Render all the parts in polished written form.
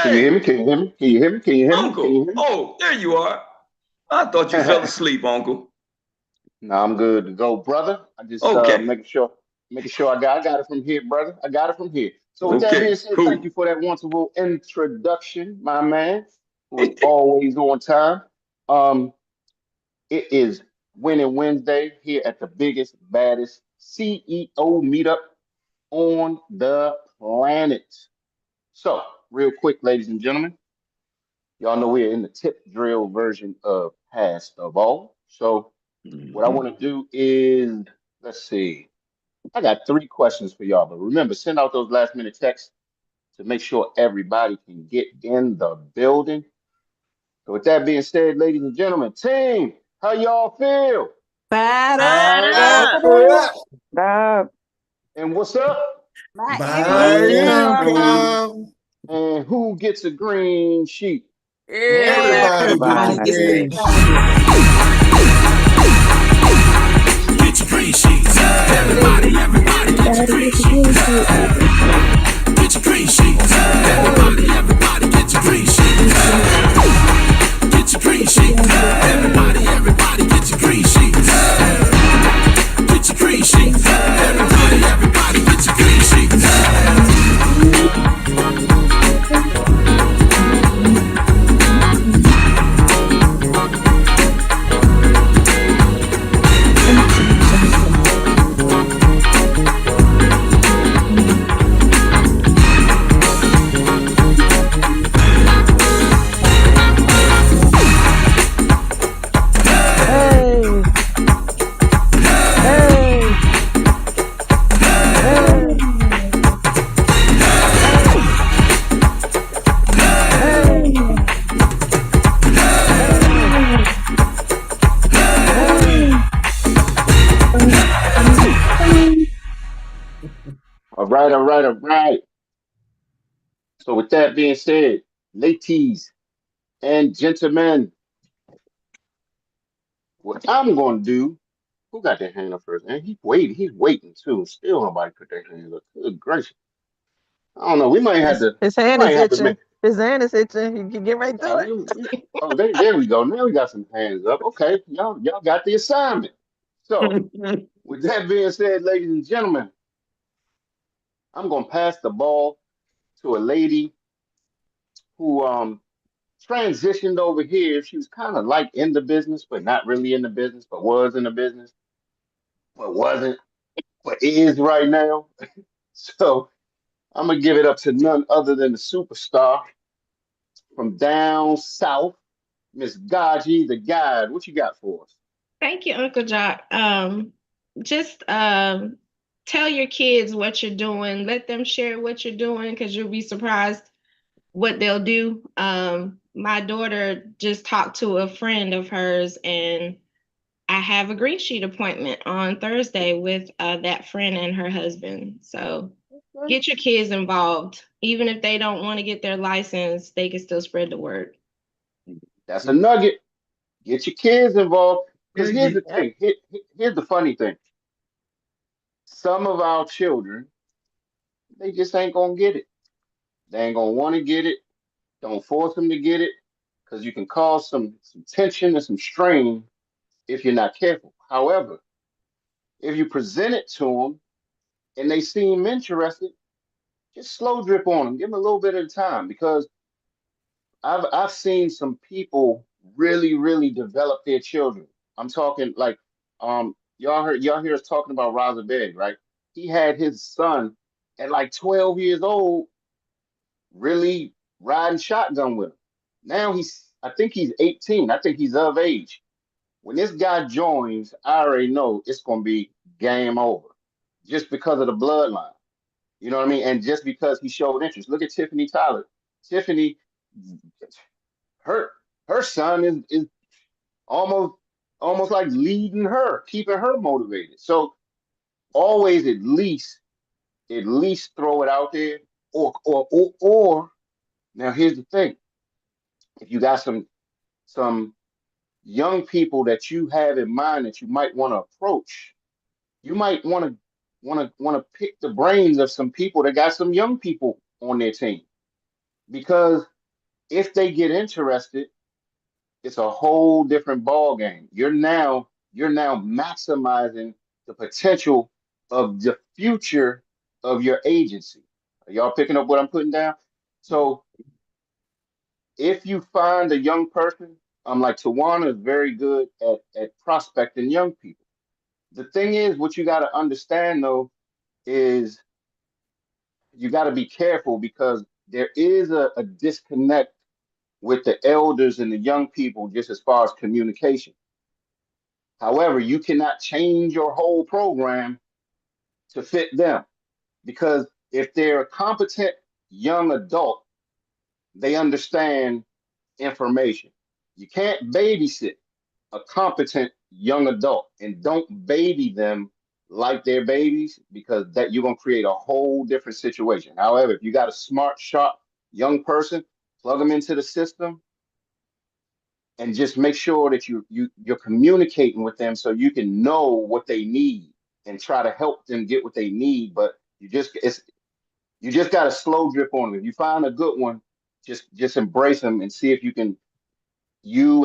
Can you Hey, hear me? Can you hear me? Can you hear me? Can you hear me? Can Uncle. you hear Oh, there you are. I thought you fell me? asleep, Uncle. No, I'm good to go, brother. I just Okay. making sure I got it from here, brother. I got it from here. So with that being Okay. said, thank Cool. you for that wonderful introduction, my man, who is always on time. Um, it is Winning Wednesday here at the biggest, baddest CEO meetup on the planet. So, real quick, ladies and gentlemen, y'all know we're in the tip drill version of Past of All. So, what I Mhm. want to do is, let's see, I got three questions for y'all. But remember, send out those last minute texts to make sure everybody can get in the building. So, with that being said, ladies and gentlemen, team, how y'all feel? Fired up. Fired Fire up. up. Stop. And what's up? My My income. And income. and who gets a green sheet? Everybody Everybody gets a Everybody. gets green that. sheet. Get your green sheets. Everybody get your Everybody green gets a green sheets. sheet. Get your green sheets. Hey, Everybody get your green green sheets. sheet. Get your green Get your sheets. green sheet. Everybody get your green sheets. Get your green sheets. Everybody get your green sheets. Hey, hey, hey, hey, hey, hey, hey. All right, all right, all right. So with that being said, ladies and gentlemen, what I'm going to do, who got their hand up first? And he's waiting too. Still nobody put their hands up. Good gracious. I don't know. His We hand might is have to make, itching. His hand is itching. You can get right to it. oh, there we go. Now we got some hands up. Okay. Y'all got the assignment. So with that being said, ladies and gentlemen, I'm going to pass the ball to a lady who, transitioned over here. She was kind of like in the business, but not really in the business, but was in the business, but wasn't, but is right now. So I'm gonna give it up to none other than the superstar from down south, Miss Gaji the Guide. What you got for us? Thank you, Uncle Jock. Just tell your kids what you're doing. Let them share what you're doing because you'll be surprised what they'll do. My daughter just talked to a friend of hers, and I have a green sheet appointment on Thursday with that friend and her husband. So Okay. get your kids involved. Even if they don't want to get their license, they can still spread the word. That's a nugget. Get your kids involved. Because here's the Yep. thing. Here's the funny thing. Some of our children, they just ain't gonna get it. They ain't gonna want to get it. Don't force them to get it, because you can cause some tension and some strain if you're not careful. However, if you present it to them and they seem interested, just slow drip on them. Give them a little bit at a time, because I've seen some people really develop their children. I'm talking like, y'all hear us talking about Raza Beg, right? He had his son at like 12 years old really riding shotgun with him. Now I think he's 18. I think he's of age. When this guy joins, I already know it's gonna be game over, just because of the bloodline. You know what I mean? And just because he showed interest. Look at Tiffany Tyler. Tiffany, her her son is almost almost like leading her, keeping her motivated. So always at least throw it out there. Or now here's the thing. If you got some young people that you have in mind that you might want to approach, you might want to pick the brains of some people that got some young people on their team. because if they get interested, it's a whole different ball game. You're now maximizing the potential of the future of your agency. Are y'all picking up what I'm putting down? So if you find a young person, like Tawana is very good at prospecting young people. The thing is, what you got to understand though is you got to be careful because there is a disconnect with the elders and the young people just as far as communication. However, you cannot change your whole program to fit them because if they're a competent young adult, they understand information. You can't babysit a competent young adult and don't baby them like they're babies because that you're going to create a whole different situation. However, if you got a smart, sharp young person, plug them into the system and just make sure that you're communicating with them so you can know what they need and try to help them get what they need. But you just got a slow drip on them. If you find a good one, just embrace them and see if you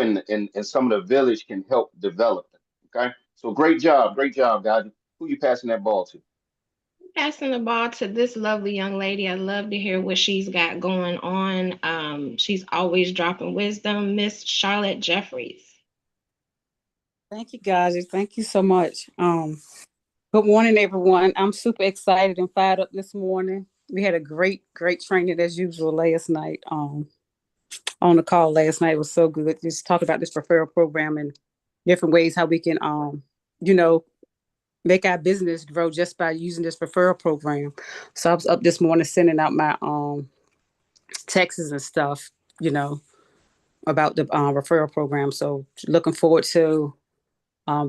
and some of the village can help develop them. Okay, so great job, guys. Who you passing that ball to? Passing the ball to this lovely young lady. I love to hear what she's got going on. She's always dropping wisdom, Miss Charlotte Jeffries. Thank you, guys. Thank you so much. Good morning, everyone. I'm super excited and fired up this morning. We had a great training as usual last night. On the call last night, it was so good. Just talk about this referral program and different ways how we can, make our business grow just by using this referral program. So I was up this morning sending out my texts and stuff, about the referral program. So looking forward to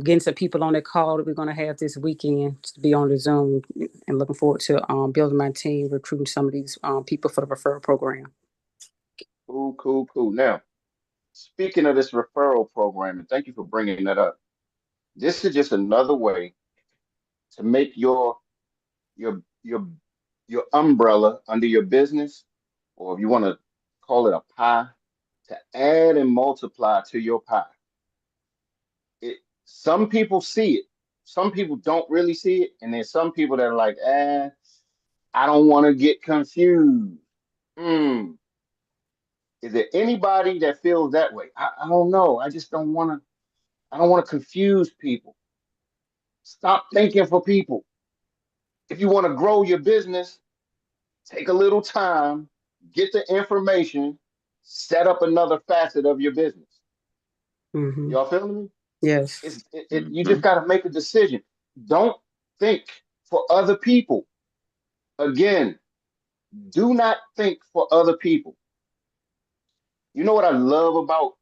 getting some people on the call that we're going to have this weekend to be on the Zoom, and looking forward to building my team, recruiting some of these people for the referral program. Cool. Now, speaking of this referral program, and thank you for bringing that up. This is just another way to make your umbrella under your business, or if you want to call it a pie, to add and multiply to your pie. Some people see it, some people don't really see it, and there's some people that are like, I don't want to get confused. Is there anybody that feels that way? I don't know. I just don't want to. I don't want to confuse people. Stop thinking for people. If you want to grow your business, take a little time, get the information, set up another facet of your business. Mm-hmm. Y'all feeling me? Yes. You just got to make a decision. Don't think for other people. Again, do not think for other people. You know what I love about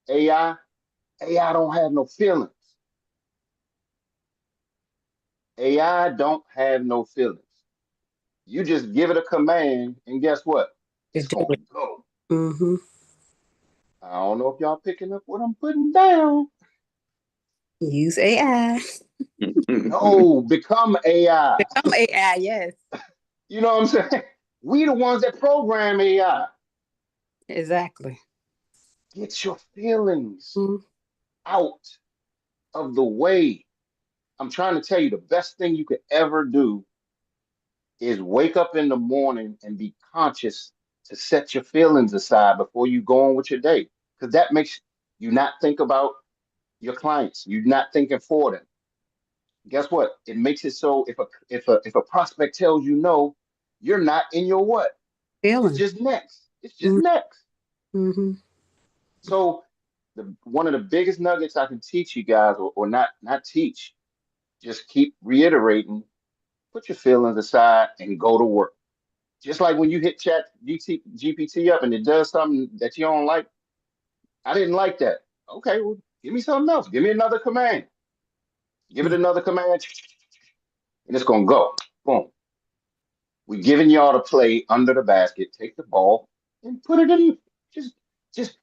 AI? AI don't have no feelings. AI don't have no feelings. You just give it a command, and guess what? It's going to go. Mm-hmm. I don't know if y'all picking up what I'm putting down. Use AI. No, become AI. Become AI, yes. You know what I'm saying? We the ones that program AI. Exactly. Get your feelings out of the way. I'm trying to tell you, the best thing you could ever do is wake up in the morning and be conscious to set your feelings aside before you go on with your day. Because that makes you not think about your clients. You're not thinking for them. Guess what? It makes it so if a prospect tells you no, you're not in your what? Feeling. It's just next. It's just next. Mm-hmm. So one of the biggest nuggets I can teach you guys, or not teach, just keep reiterating, put your feelings aside and go to work. Just like when you hit Chat GPT up and it does something that you don't like. I didn't like that. Okay, well, give me something else. Give me another command. Give it another command, and it's gonna go. Boom. We're giving y'all to play under the basket. Take the ball and put it in. Just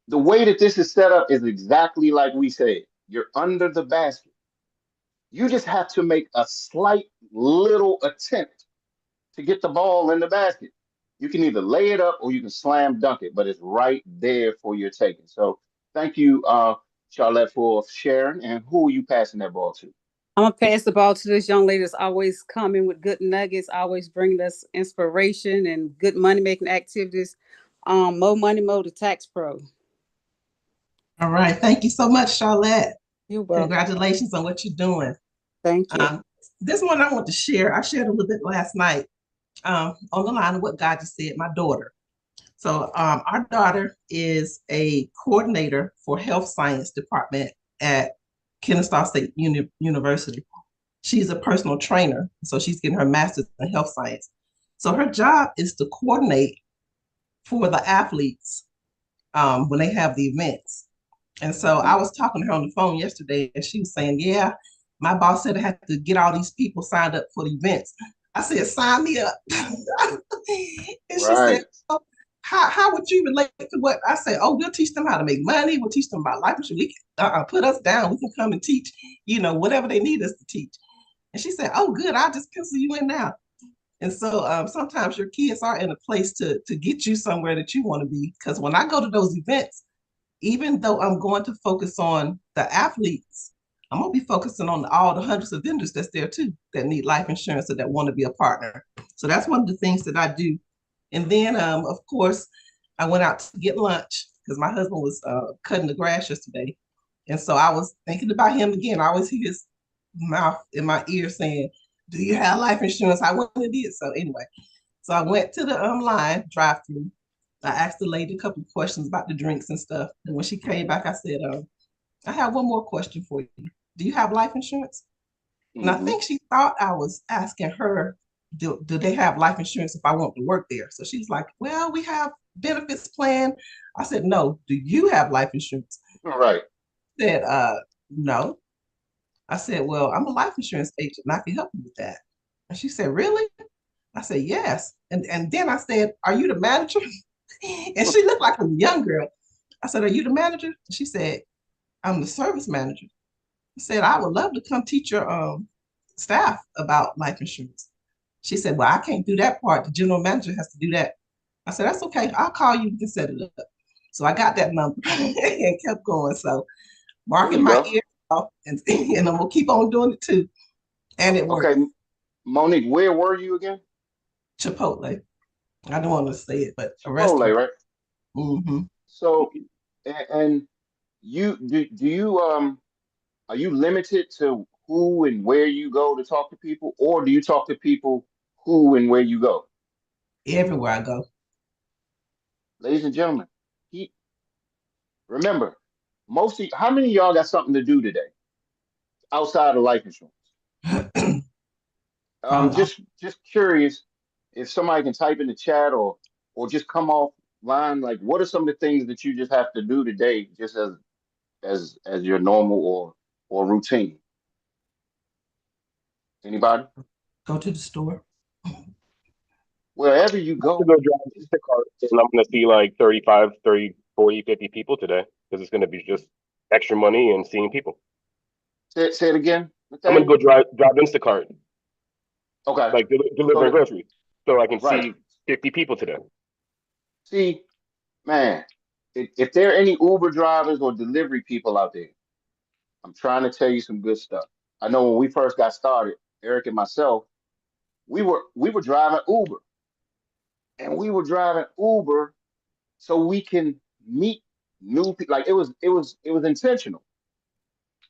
the way that this is set up is exactly like we said. You're under the basket. You just have to make a slight little attempt to get the ball in the basket. You can either lay it up or you can slam dunk it, but it's right there for your taking. So thank you, Charlotte, for sharing. And who are you passing that ball to? I'm gonna pass the ball to this young lady that's always coming with good nuggets, always bringing us inspiration and good money making activities. Mo Money Mo, the tax pro. All right. Thank you so much, Charlotte. You're welcome. Congratulations on what you're doing. Thank you. This one I want to share. I shared a little bit last night on the line of what God just said, my daughter. So our daughter is a coordinator for health science department at Kennesaw State University. She's a personal trainer, so she's getting her master's in health science. So her job is to coordinate for the athletes when they have the events. And so I was talking to her on the phone yesterday, and she was saying, yeah, my boss said I had to get all these people signed up for the events. I said, sign me up. And she said, oh, how would you relate to what I said? Oh, we'll teach them how to make money. We'll teach them about life insurance. We can put us down. We can come and teach, whatever they need us to teach. And she said, oh, good. I'll just pencil you in now. And so sometimes your kids are in a place to get you somewhere that you want to be. Because when I go to those events, even though I'm going to focus on the athletes, I'm going to be focusing on all the hundreds of vendors that's there too, that need life insurance or that want to be a partner. So that's one of the things that I do. And then, of course, I went out to get lunch because my husband was cutting the grass yesterday. And so I was thinking about him again. I always hear his mouth in my ear saying, do you have life insurance? I went and did. So anyway, so I went to the line drive-through. I asked the lady a couple of questions about the drinks and stuff. And when she came back, I said, I have one more question for you. Do you have life insurance? Mm-hmm. And I think she thought I was asking her, do they have life insurance if I want to work there? So she's like, well, we have benefits plan. I said, no, do you have life insurance? Right. She said, no. I said, well, I'm a life insurance agent and I can help you with that. And she said, really? I said, yes. And then I said, are you the manager? And she looked like a young girl. I said, are you the manager? She said, I'm the service manager. I said, I would love to come teach your staff about life insurance. She said, well, I can't do that part. The general manager has to do that. I said, that's okay. I'll call you and set it up. So I got that number and kept going. So marking my ear off, and I'm going to keep on doing it too. And it worked. Okay, Monique, where were you again? Chipotle. I don't want to say it, but Chipotle, right? Mm-hmm. So, and you do you are you limited to who and where you go to talk to people, or do you talk to people who and where you go? Everywhere I go. Ladies and gentlemen, remember, how many of y'all got something to do today outside of life insurance? Just curious if somebody can type in the chat or just come offline. Like, what are some of the things that you just have to do today, just as your normal or routine? Anybody? Go to the store. Wherever you go. I'm going to drive Instacart and I'm going to see like 35, 30, 40, 50 people today because it's going to be just extra money and seeing people. Say it again. I'm going to go drive Instacart. Okay. Like delivering groceries. So I can see 50 people today. See, man, if there are any Uber drivers or delivery people out there, I'm trying to tell you some good stuff. I know when we first got started, Eric and myself, we were driving Uber. And we were driving Uber so we can meet new people. Like it was intentional.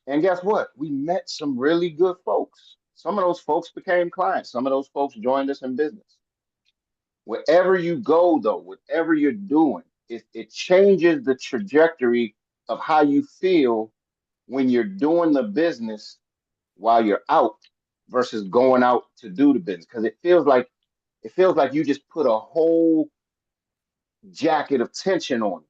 And guess what? We met some really good folks. Some of those folks became clients. Some of those folks joined us in business. Wherever you go, though, whatever you're doing, it changes the trajectory of how you feel when you're doing the business while you're out versus going out to do the business. Because it feels like you just put a whole jacket of tension on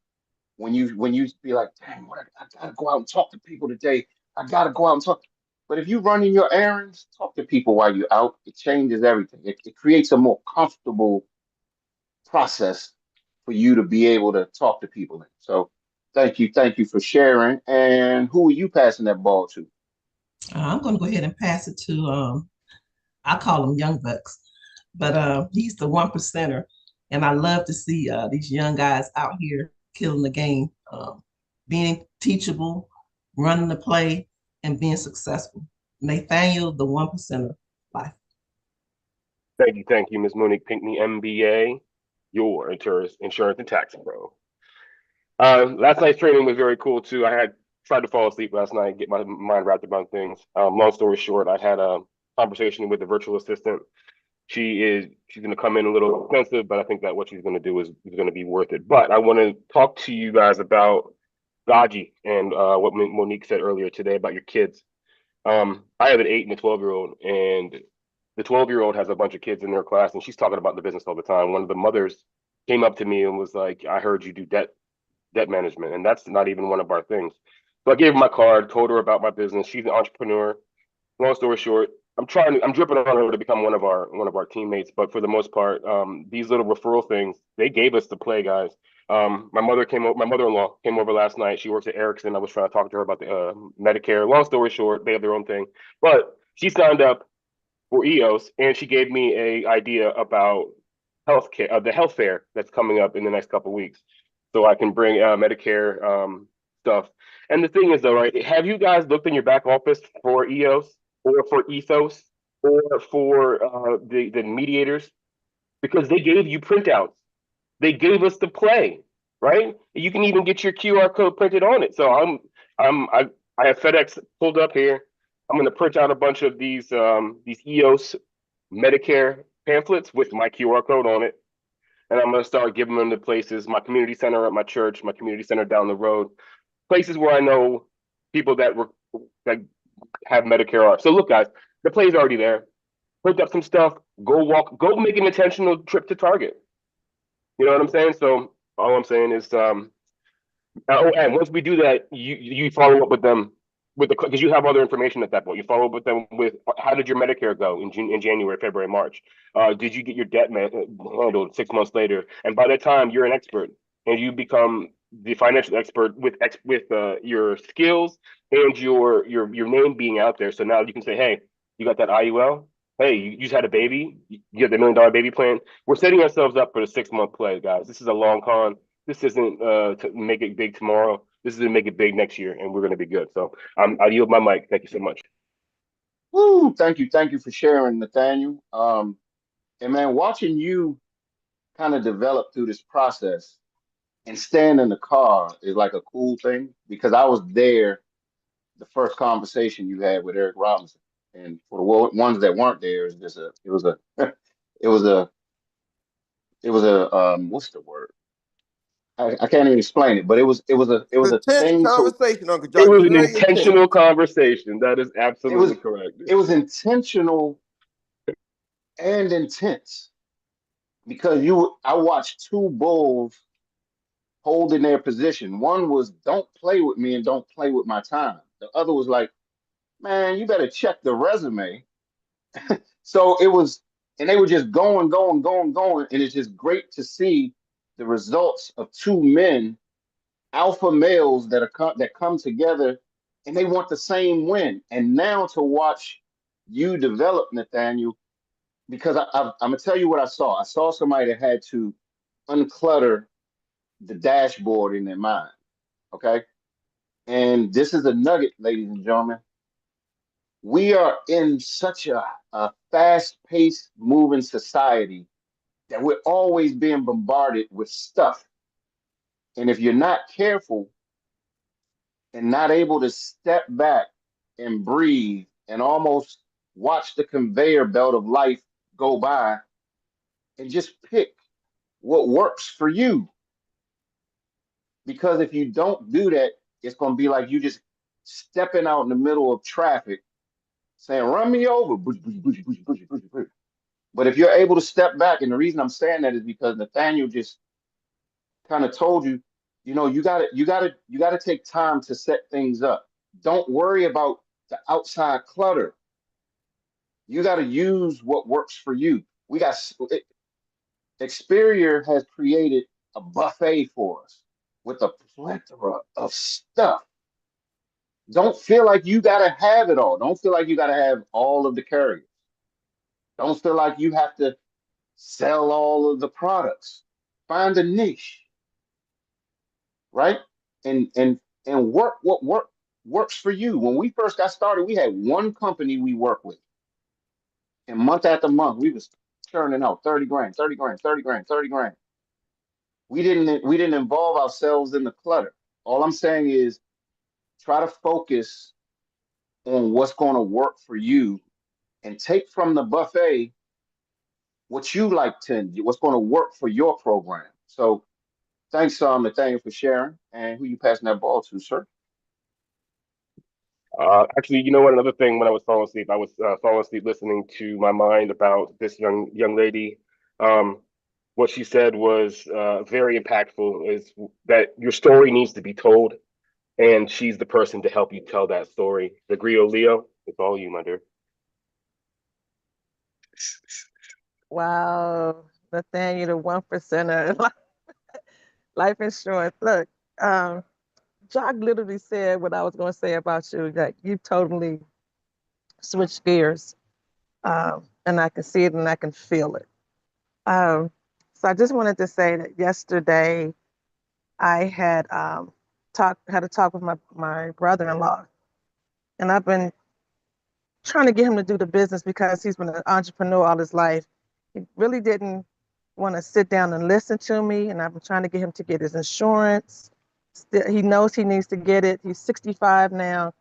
when you be like, dang, I gotta go out and talk to people today. I gotta go out and talk. But if you running your errands, talk to people while you're out. It changes everything. It creates a more comfortable process for you to be able to talk to people in. So thank you for sharing. And who are you passing that ball to? I'm going to go ahead and pass it to I call him Young Bucks, but he's the 1%er. And I love to see these young guys out here killing the game, being teachable, running the play, and being successful. Nathaniel, the 1%er life. Thank you, Ms. Monique Pinckney, MBA, your insurance and tax pro. Last night's training was very cool too. I had tried to fall asleep last night, get my mind wrapped around things. Long story short, I had a conversation with the virtual assistant. She's going to come in a little expensive, but I think that what she's going to do is going to be worth it. But I want to talk to you guys about 𝗀𝗍 and what Monique said earlier today about your kids. I have an 8 and a 12-year-old, and the 12-year-old has a bunch of kids in their class, and she's talking about the business all the time. One of the mothers came up to me and was like, "I heard you do debt management," and that's not even one of our things. So I gave her my card, told her about my business. She's an entrepreneur. Long story short, I'm dripping on her to become one of our teammates. But for the most part, these little referral things, they gave us the play, guys. My mother-in-law came over last night. She works at Ericsson. I was trying to talk to her about the Medicare. Long story short, they have their own thing. But she signed up for 𝗖𝗄, and she gave me a idea about healthcare, the health fair that's coming up in the next couple of weeks, so I can bring Medicare stuff. And the thing is, though, right? Have you guys looked in your back office for 𝗖𝗄 or for ethos or for the mediators? Because they gave you printouts. They gave us the play, right? You can even get your QR code printed on it. So I have FedEx pulled up here. I'm going to print out a bunch of these 𝗖𝗄 Medicare pamphlets with my QR code on it, and I'm going to start giving them to places, my community center at my church, my community center down the road, places where I know people that have Medicare are. So look, guys, the play's already there. Print up some stuff. Go make an intentional trip to Target. You know what I'm saying? So all I'm saying is, and once we do that, you follow up with them because you have other information at that point. You follow up with them with how did your Medicare go in January, February, March? Did you get your debt handled 6 months later? And by that time, you're an expert, and you become the financial expert with your skills and your name being out there. So now you can say, hey, you got that IUL? Hey, you just had a baby. You have the $1 million baby plan. We're setting ourselves up for the 6-month play, guys. This is a long con. This isn't to make it big tomorrow. This is to make it big next year, and we're going to be good. So I yield my mic. Thank you so much. Woo! Thank you for sharing, Nathaniel. And man, watching you kind of develop through this process and stand in the car is like a cool thing, because I was there the first conversation you had with Erik Robinson. And for the ones that weren't there, it was a what's the word? I can't even explain it, but it was a thing. Conversation, Uncle It was an intentional conversation. That is absolutely correct. It was intentional and intense, because I watched two bulls holding their position. One was, don't play with me and don't play with my time. The other was like, man, you better check the resume. So it was, and they were just going. And it's just great to see the results of two men, alpha males that come together, and they want the same win. And now to watch you develop, Nathaniel, because I'm gonna tell you what I saw. I saw somebody that had to unclutter the dashboard in their mind. Okay. And this is a nugget, ladies and gentlemen. We are in such a fast-paced moving society that we're always being bombarded with stuff. And if you're not careful and not able to step back and breathe and almost watch the conveyor belt of life go by and just pick what works for you. Because if you don't do that, it's going to be like you just stepping out in the middle of traffic saying, run me over. But if you're able to step back, and the reason I'm saying that is because Nathaniel just kind of told you, you gotta take time to set things up. Don't worry about the outside clutter. You got to use what works for you. 𝗱cie has created a buffet for us with a plethora of stuff. Don't feel like you got to have it all. Don't feel like you got to have all of the carriers. Don't feel like you have to sell all of the products. Find a niche, right? And work what works for you. When we first got started, we had one company we worked with. And month after month, we was churning out 30 grand, 30 grand, 30 grand, 30 grand. We didn't involve ourselves in the clutter. All I'm saying is try to focus on what's going to work for you and take from the buffet what you like to, what's going to work for your program. So thanks, Nathaniel, for sharing. And who you passing that ball to, sir? Actually, you know what? Another thing, when I was falling asleep, I was falling asleep listening to my mind about this young lady. What she said was very impactful. Is that your story needs to be told, and she's the person to help you tell that story. The Griot Leo, it's all you, my dear. Wow, Nathaniel, the 1%er, life insurance. Look, Jock literally said what I was going to say about you, that you totally switched gears, and I can see it and I can feel it. So I just wanted to say that yesterday I had had a talk with my brother-in-law, and I've been trying to get him to do the business because he's been an entrepreneur all his life. He really didn't want to sit down and listen to me, and I've been trying to get him to get his insurance. He knows he needs to get it. He's 65 now.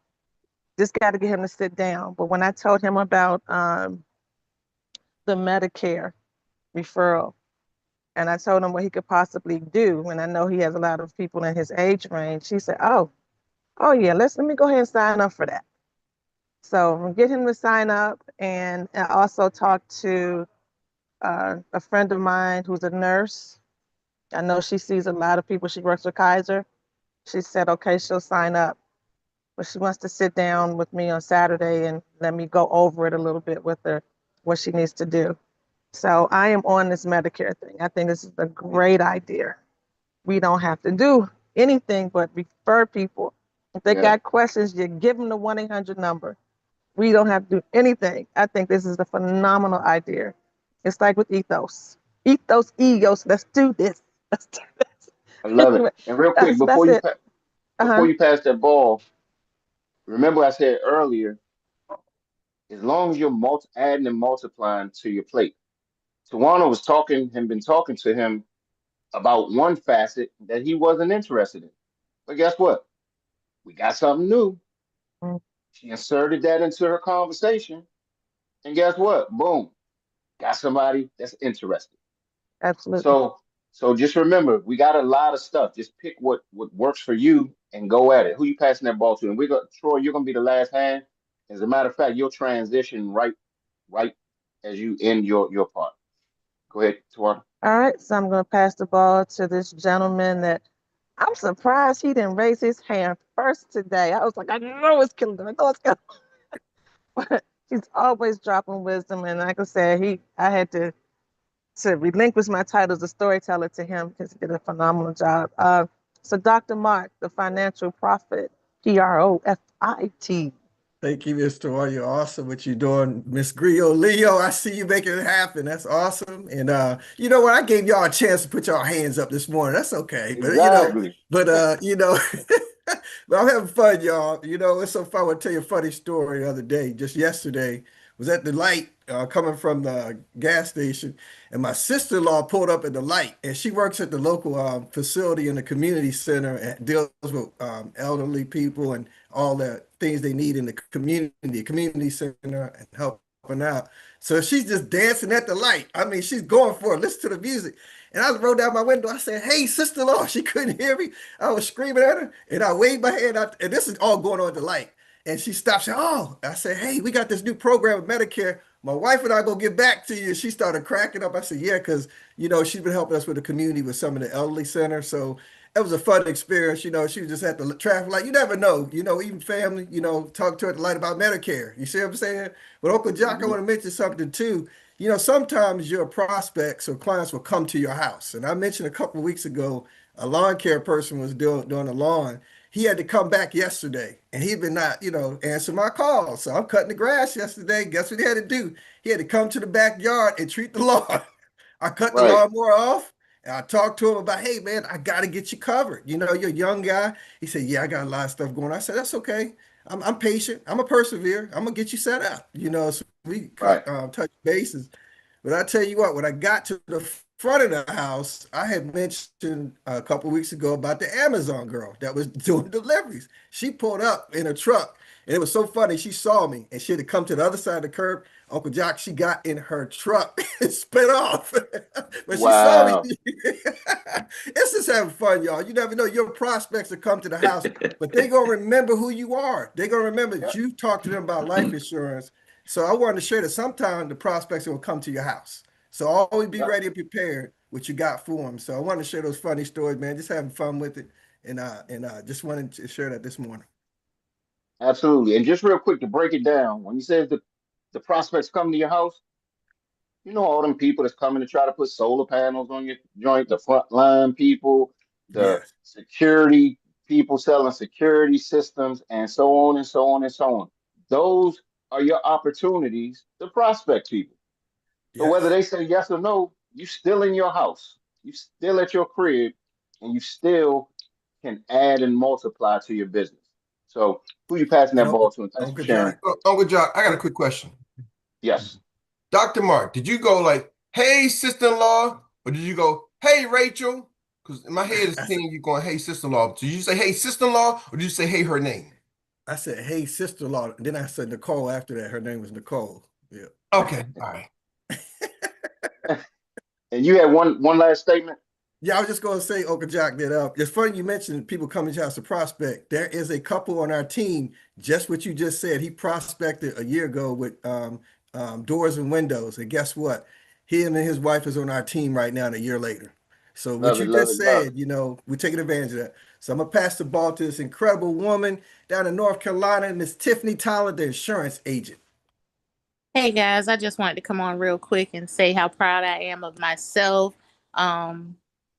Just got to get him to sit down. But when I told him about the Medicare referral, and I told him what he could possibly do, and I know he has a lot of people in his age range, he said, oh yeah, let me go ahead and sign up for that. So I'm gonna get him to sign up. And I also talked to a friend of mine who's a nurse. I know she sees a lot of people. She works with Kaiser. She said, okay, she'll sign up, but she wants to sit down with me on Saturday and let me go over it a little bit with her, what she needs to do. So I am on this Medicare thing. I think this is a great idea. We don't have to do anything but refer people. If they got questions, you give them the 1-800 number. We don't have to do anything. I think this is a phenomenal idea. It's like with ethos. Ethos, let's do this. Let's do this. I love it. And real quick, before you pass that ball, remember I said earlier, as long as you're adding and multiplying to your plate. Tawana was been talking to him about one facet that he wasn't interested in. But guess what? We got something new. She inserted that into her conversation. And guess what? Boom. Got somebody that's interested. Absolutely. So just remember, we got a lot of stuff. Just pick what works for you and go at it. Who you passing that ball to? And Troy, you're gonna be the last hand. As a matter of fact, you'll transition right as you end your part. Go ahead, Tawana. All right, so I'm gonna pass the ball to this gentleman that I'm surprised he didn't raise his hand first today. I was like, I know it's killing him. I know it's killing him. But he's always dropping wisdom. And like I said, I had to relinquish my title as a storyteller to him because he did a phenomenal job. So Dr. Mark, the financial prophet, PROFIT. Thank you, Mr. Toya. You're awesome what you're doing. Miss Griot Leo, I see you making it happen. That's awesome. And you know what? I gave y'all a chance to put y'all hands up this morning. That's okay. But exactly. but but I'm having fun, y'all. You know, it's so fun. I want to tell you a funny story the other day. Just yesterday, was at the light coming from the gas station, and my sister-in-law pulled up at the light, and she works at the local facility in the community center and deals with elderly people and all the things they need in the community center and helping out. So she's just dancing at the light. I mean, she's going for it. Listen to the music. And I rolled down my window. I said, hey, sister-in-law. She couldn't hear me. I was screaming at her, and I waved my hand out, and this is all going on at the light. And she stopped, said, oh, I said, hey, we got this new program with Medicare. My wife and I go get back to you. She started cracking up. I said, yeah, because, you know, she's been helping us with the community with some of the elderly centers. So it was a fun experience. You know, she was just at the traffic light. You never know, you know, even family, you know, talk to her at the light about Medicare. You see what I'm saying? But Uncle Jock, I want to mention something too. You know, sometimes your prospects or clients will come to your house. And I mentioned a couple of weeks ago, a lawn care person was doing the lawn. He had to come back yesterday, and he'd been not, you know, answer my calls. So I'm cutting the grass yesterday. Guess what he had to do? He had to come to the backyard and treat the lawn. I cut the Right. lawnmower off. And I talked to him about, hey man, I gotta get you covered. You know, you're a young guy. He said, yeah, I got a lot of stuff going on. I said, that's okay. I'm patient. I'm a persevere. I'm gonna get you set up. You know, so we Right. touch bases. But I tell you what, when I got to the front of the house, I had mentioned a couple weeks ago about the Amazon girl that was doing deliveries. She pulled up in a truck, and it was so funny. She saw me, and she had to come to the other side of the curb. Uncle Jock, she got in her truck and sped off. But she saw me. Wow. It's just having fun, y'all. You never know. Your prospects will come to the house, but they're going to remember who you are. They're going to remember that you talked to them about life insurance. So I wanted to share that sometime the prospects will come to your house. So always be Yeah. ready and prepared what you got for them. So I wanted to share those funny stories, man. Just having fun with it. And just wanted to share that this morning. Absolutely. And just real quick to break it down, when you say the prospects come to your house, you know all them people that's coming to try to put solar panels on your joint, the frontline people, the Yes. security people selling security systems, and so on and so on and so on. Those are your opportunities to prospect people. So whether Yes. they say yes or no, you still in your house, you still at your crib, and you still can add and multiply to your business. So who you passing And that ball to? And thanks for Uncle sharing. Jock, Uncle John, I got a quick question. Yes. Dr. Mark, did you go like, hey, sister-in-law, or did you go, hey, Rachel? Because in my head it's seeing you going, hey, sister-in-law. So did you say, hey, sister-in-law, or did you say, hey, her name? I said, hey, sister-in-law. And then I said Nicole after that. Her name was Nicole. Yeah. Okay, all right. And you had one last statement. Yeah, I was just going to say, Uncle Jock, that it's funny you mentioned people coming to your house to prospect. There is a couple on our team, just what you just said. He prospected a year ago with doors and windows. And guess what? He and his wife is on our team right now and a year later. So what Love you it, love just it, love it. said, we're taking advantage of that. So I'm going to pass the ball to this incredible woman down in North Carolina, Miss Tiffany Tyler, the insurance agent. Hey guys, I just wanted to come on real quick and say how proud I am of myself.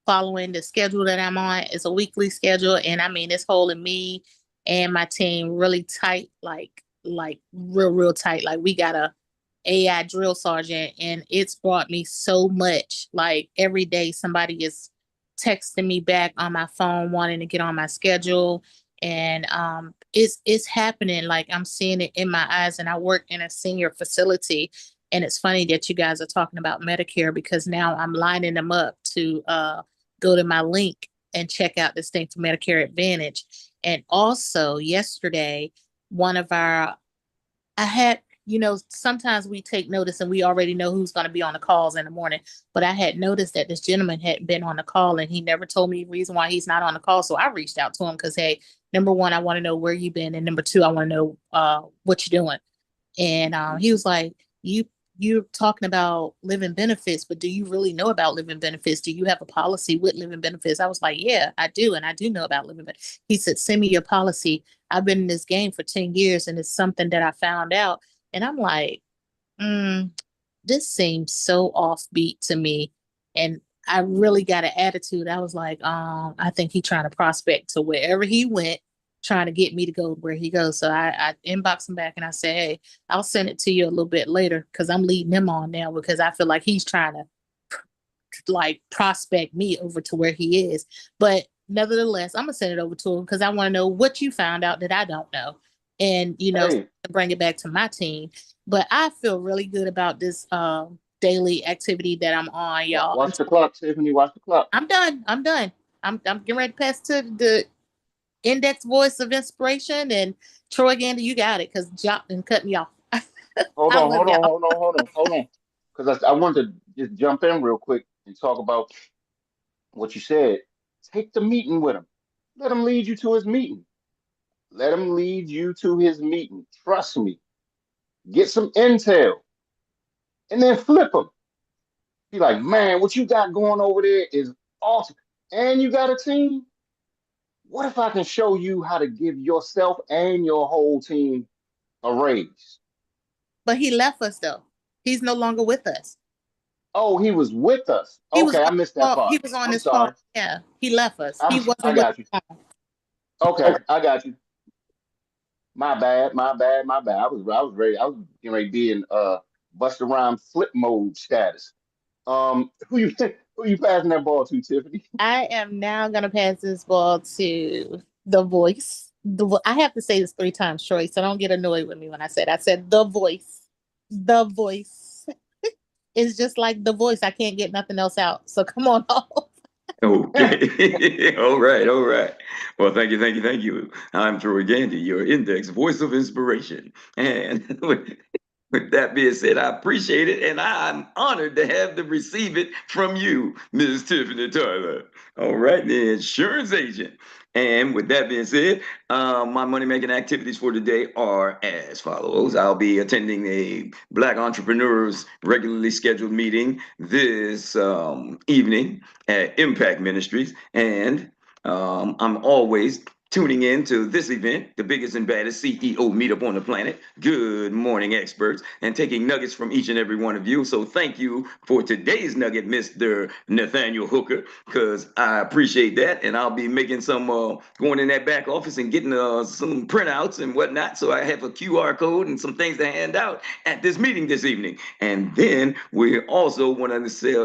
Following the schedule that I'm on, it's a weekly schedule, and I mean it's holding me and my team really tight, like real tight. Like we got a AI drill sergeant, and it's brought me so much. Like every day, somebody is texting me back on my phone wanting to get on my schedule, and it's happening. Like I'm seeing it in my eyes. And I work in a senior facility, and it's funny that you guys are talking about Medicare, because now I'm lining them up to go to my link and check out this thing for Medicare Advantage. And also yesterday, one of our I had, sometimes we take notice and we already know who's going to be on the calls in the morning. But I had noticed that this gentleman hadn't been on the call, and he never told me the reason why he's not on the call. So I reached out to him because, hey, number one, I want to know where you've been. And number two, I want to know what you're doing. And he was like, you're talking about living benefits, but do you really know about living benefits? Do you have a policy with living benefits? I was like, yeah, I do. And I do know about living benefits. He said, send me your policy. I've been in this game for 10 years, and it's something that I found out. And I'm like, this seems so offbeat to me. And I really got an attitude. I was like, I think he's trying to prospect to wherever he went, trying to get me to go where he goes. So I inboxed him back and I said, hey, I'll send it to you a little bit later, because I'm leading him on now, because I feel like he's trying to like prospect me over to where he is. But nevertheless, I'm gonna send it over to him because I want to know what you found out that I don't know, and Hey, bring it back to my team. But I feel really good about this daily activity that I'm on, y'all. watch the clock, Tiffany. Watch the clock. I'm done. I'm getting ready to pass to the index voice of inspiration, and Troy Gander, you got it, because Jock didn't cut me off. Hold I on, love hold on, y'all. hold on, hold on, hold on. Because I wanted to just jump in real quick and talk about what you said. Take the meeting with him. Let him lead you to his meeting. Let him lead you to his meeting. Trust me. Get some intel and then flip him. Be like, man, what you got going over there is awesome. And you got a team. What if I can show you how to give yourself and your whole team a raise? But he left us though. He's no longer with us. Oh, he was with us. He was Okay, I on missed this that call. part. He was on I'm this call. sorry. Yeah, he left us. He I wasn't with got you. us. Okay, I got you. My bad, my bad, my bad. I was ready. I was getting ready to be in Busta Rhymes flip mode status. Who you passing that ball to, Tiffany? I am now gonna pass this ball to the voice. I have to say this 3 times, Troy, so don't get annoyed with me when I said the voice. The voice. It's just like the voice. I can't get nothing else out. So come on off. Okay. All right. All right. Well, thank you. Thank you. Thank you. I'm Troy Gandy, your index voice of inspiration. And with that being said, I appreciate it, and I'm honored to have to receive it from you, Ms. Tiffany Tyler. All right, the insurance agent. And with that being said, my money-making activities for today are as follows. I'll be attending a Black Entrepreneurs regularly scheduled meeting this evening at Impact Ministries, and I'm always tuning in to this event, the biggest and baddest CEO meetup on the planet. Good morning, experts, and taking nuggets from each and every one of you. So thank you for today's nugget, Mr. Nathaniel Hooker, because I appreciate that. And I'll be making some, going in that back office and getting some printouts and whatnot. So I have a QR code and some things to hand out at this meeting this evening. And then we also want to say,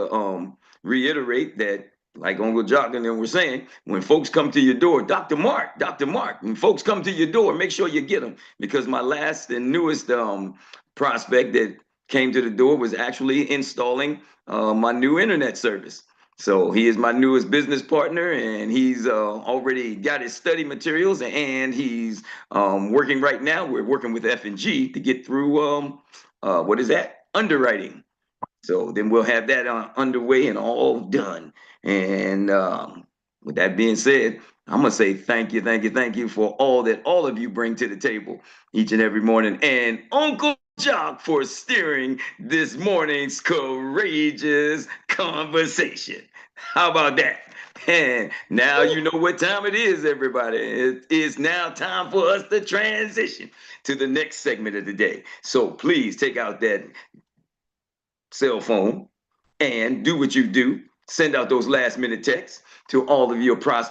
reiterate that, like Uncle Jock and them were saying, when folks come to your door, Dr. Mark, when folks come to your door, make sure you get them, because my last and newest prospect that came to the door was actually installing my new internet service. So he is my newest business partner, and he's already got his study materials, and he's working right now. We're working with F&G to get through, what is that? Underwriting. So then we'll have that underway and all done. And with that being said, I'm going to say thank you for all that all of you bring to the table each and every morning. And Uncle Jock for steering this morning's courageous conversation. How about that? And now you know what time it is, everybody. It is now time for us to transition to the next segment of the day. So please take out that cell phone and do what you do. Send out those last minute texts to all of your prospects.